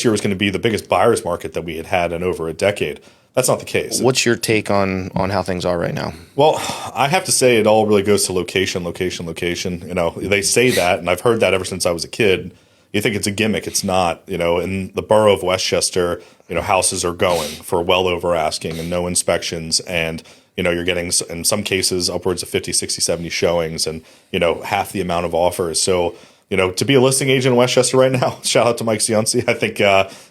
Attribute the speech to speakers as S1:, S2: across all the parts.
S1: year was going to be the biggest buyer's market that we had had in over a decade. That's not the case.
S2: What's your take on how things are right now?
S1: Well, I have to say it all really goes to location, location, location. They say that, and I've heard that ever since I was a kid. You think it's a gimmick. It's not. In the borough of Westchester, houses are going for well over asking and no inspections. And, you're getting, in some cases, upwards of 50, 60, 70 showings and, half the amount of offers. So, to be a listing agent in Westchester right now, shout out to Mike Cianci. I think,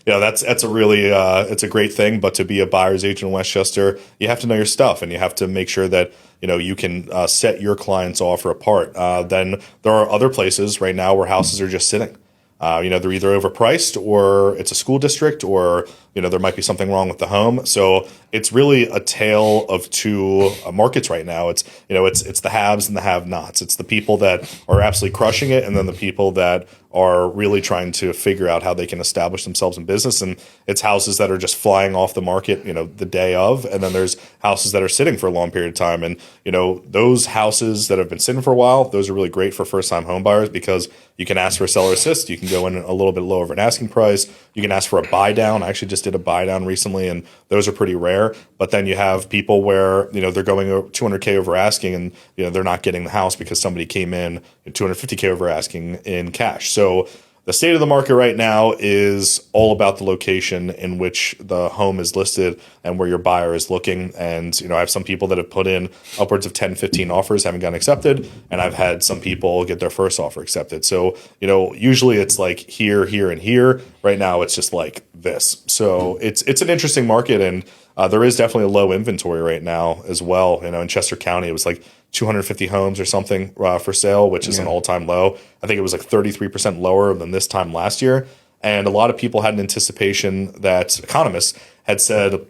S1: that's a really, it's a great thing. But to be a buyer's agent in Westchester, you have to know your stuff and you have to make sure that, you can set your client's offer apart. Then there are other places right now where houses are just sitting. They're either overpriced or it's a school district or, there might be something wrong with the home. So it's really a tale of two markets right now. It's the haves and the have-nots. It's the people that are absolutely crushing it and then the people that are really trying to figure out how they can establish themselves in business. And it's houses that are just flying off the market, the day of. And then there's houses that are sitting for a long period of time. And, those houses that have been sitting for a while, those are really great for first-time home buyers because you can ask for a seller assist. You can go in a little bit lower of an asking price. You can ask for a buy down. I actually just did a buy down recently, and those are pretty rare. But then you have people where, they're going 200K over asking and, they're not getting the house because somebody came in 250K over asking in cash. So the state of the market right now is all about the location in which the home is listed and where your buyer is looking. And, I have some people that have put in upwards of 10, 15 offers, haven't gotten accepted. And I've had some people get their first offer accepted. So, usually it's like here, here, and here. Right now, it's just like this. So it's an interesting market. And there is definitely a low inventory right now as well. In Chester County, it was like 250 homes or something for sale, which is an all-time low. I think it was like 33% lower than this time last year. And a lot of people had an anticipation that economists had said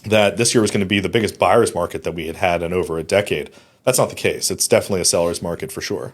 S1: that this year was going to be the biggest buyer's market that we had had in over a decade. That's not the case. It's definitely a seller's market for sure.